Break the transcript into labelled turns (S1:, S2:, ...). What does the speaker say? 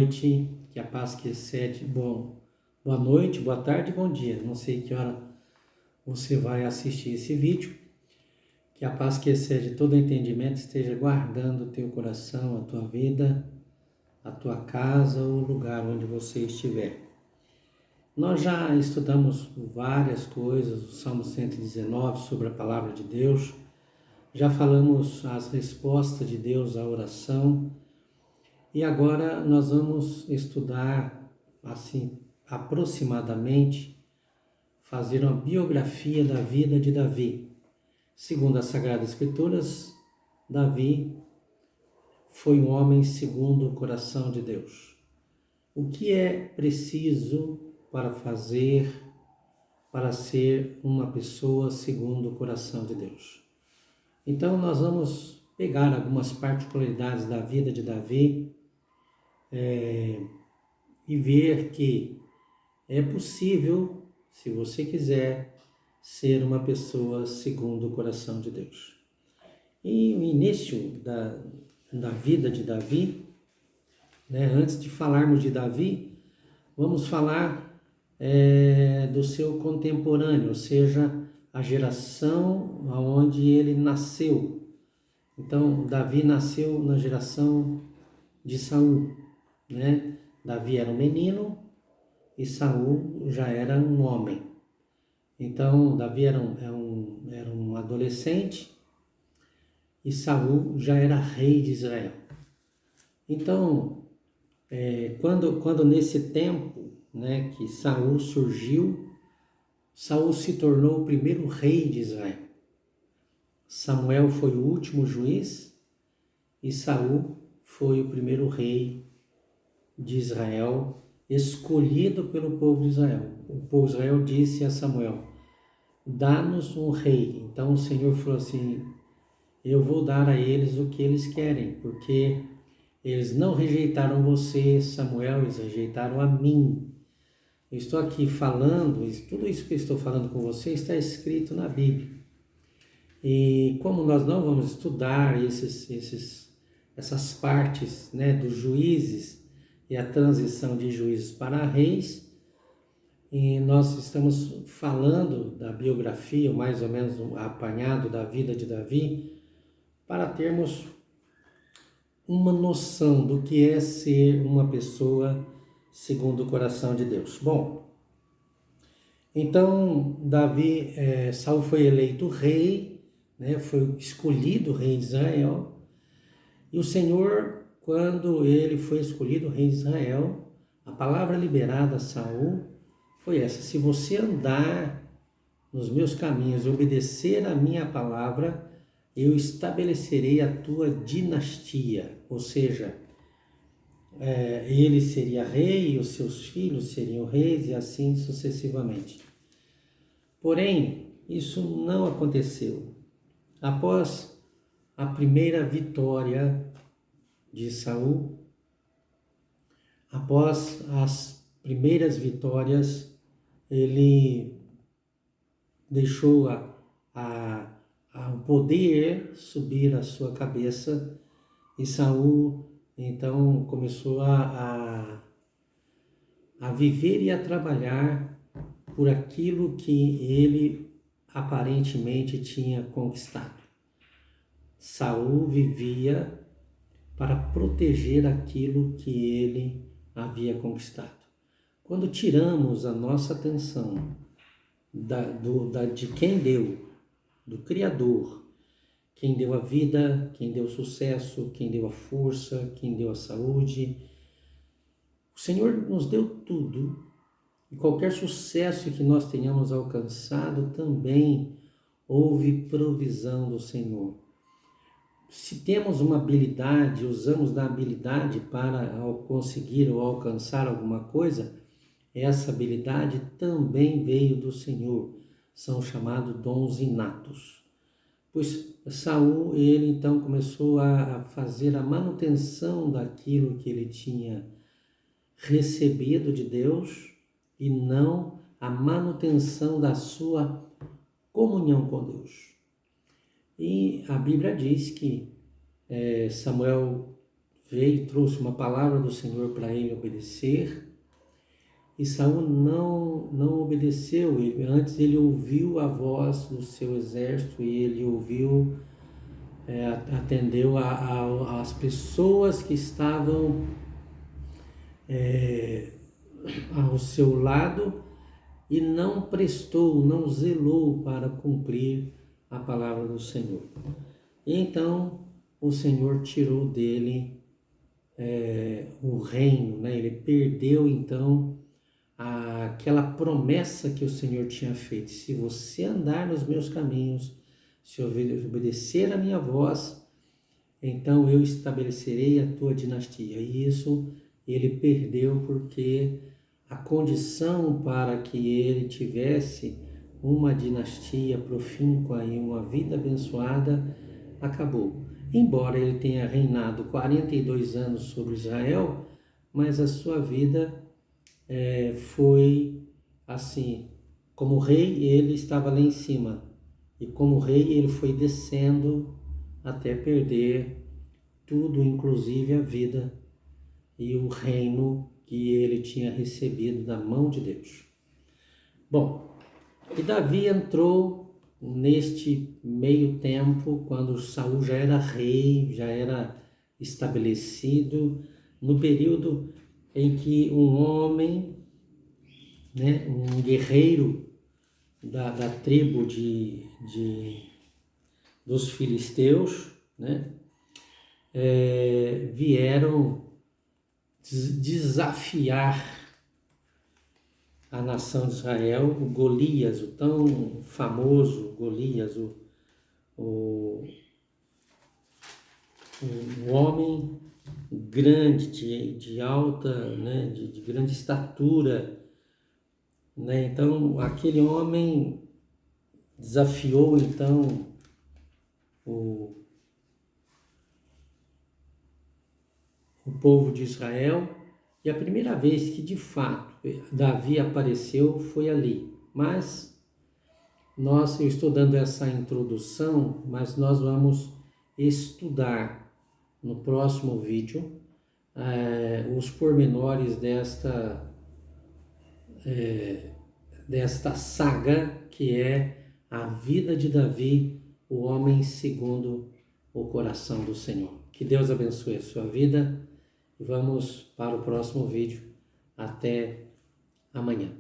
S1: noite, que a paz que excede, boa noite, boa tarde, bom dia. Não sei que hora você vai assistir esse vídeo. Que a paz que excede todo entendimento esteja guardando o teu coração, a tua vida, a tua casa ou o lugar onde você estiver. Nós já estudamos várias coisas, o Salmo 119 sobre a palavra de Deus. Já falamos as respostas de Deus à oração. E agora nós vamos estudar, assim, aproximadamente, fazer uma biografia da vida de Davi. Segundo as Sagradas Escrituras, Davi foi um homem segundo o coração de Deus. O que é preciso para ser uma pessoa segundo o coração de Deus? Então nós vamos pegar algumas particularidades da vida de Davi, e ver que é possível, se você quiser, ser uma pessoa segundo o coração de Deus. E o início da vida de Davi, antes de falarmos de Davi, vamos falar do seu contemporâneo, ou seja, a geração onde ele nasceu. Então, Davi nasceu na geração de Saul, Davi era um menino e Saul já era um homem. Então, Davi era um adolescente e Saul já era rei de Israel. Então, quando nesse tempo, que Saul surgiu, Saul se tornou o primeiro rei de Israel. Samuel foi o último juiz e Saul foi o primeiro rei de Israel, escolhido pelo povo de Israel. O povo de Israel disse a Samuel: dá-nos um rei. Então o Senhor falou assim: eu vou dar a eles o que eles querem, porque eles não rejeitaram você, Samuel, eles rejeitaram a mim. Eu estou aqui falando, tudo isso que eu estou falando com você está escrito na Bíblia. E como nós não vamos estudar essas partes, dos juízes e a transição de juízes para reis, e nós estamos falando da biografia, mais ou menos um apanhado da vida de Davi, para termos uma noção do que é ser uma pessoa segundo o coração de Deus. Bom, então Saul foi eleito rei, foi escolhido rei de Israel, e o Senhor, quando ele foi escolhido rei de Israel, a palavra liberada a Saul foi essa: se você andar nos meus caminhos e obedecer a minha palavra, eu estabelecerei a tua dinastia. Ou seja, ele seria rei e os seus filhos seriam reis e assim sucessivamente. Porém, isso não aconteceu. Após a primeira vitória de Saul, após as primeiras vitórias, ele deixou o poder subir à sua cabeça e Saul então começou a viver e a trabalhar por aquilo que ele aparentemente tinha conquistado. Saul vivia para proteger aquilo que ele havia conquistado. Quando tiramos a nossa atenção de quem deu, do Criador, quem deu a vida, quem deu o sucesso, quem deu a força, quem deu a saúde, o Senhor nos deu tudo. E qualquer sucesso que nós tenhamos alcançado também houve provisão do Senhor. Se temos uma habilidade, usamos da habilidade para conseguir ou alcançar alguma coisa, essa habilidade também veio do Senhor. São chamados dons inatos. Pois Saul, ele então começou a fazer a manutenção daquilo que ele tinha recebido de Deus e não a manutenção da sua comunhão com Deus. E a Bíblia diz que Samuel veio, trouxe uma palavra do Senhor para ele obedecer, e Saul não obedeceu. Antes ele ouviu a voz do seu exército e ele ouviu, atendeu às pessoas que estavam ao seu lado e não prestou, não zelou para cumprir a palavra do Senhor. E então o Senhor tirou dele o reino, né? Ele perdeu então aquela promessa que o Senhor tinha feito: se você andar nos meus caminhos, se obedecer a minha voz, então eu estabelecerei a tua dinastia. E isso ele perdeu porque a condição para que ele tivesse uma dinastia profíncua e uma vida abençoada acabou. Embora ele tenha reinado 42 anos sobre Israel, mas a sua vida foi assim: como rei ele estava lá em cima, e como rei ele foi descendo até perder tudo, inclusive a vida e o reino que ele tinha recebido da mão de Deus. Bom, e Davi entrou neste meio tempo, quando Saul já era rei, já era estabelecido, no período em que um homem, né, um guerreiro da tribo dos filisteus, né, vieram desafiar a nação de Israel. O Golias, o tão famoso Golias, o homem grande, de alta, né, de grande estatura, né? Então aquele homem desafiou então o povo de Israel, e a primeira vez que de fato Davi apareceu foi ali. Mas eu estou dando essa introdução, mas nós vamos estudar no próximo vídeo os pormenores desta saga, que é a vida de Davi, o homem segundo o coração do Senhor. Que Deus abençoe a sua vida. Vamos para o próximo vídeo. Até amanhã.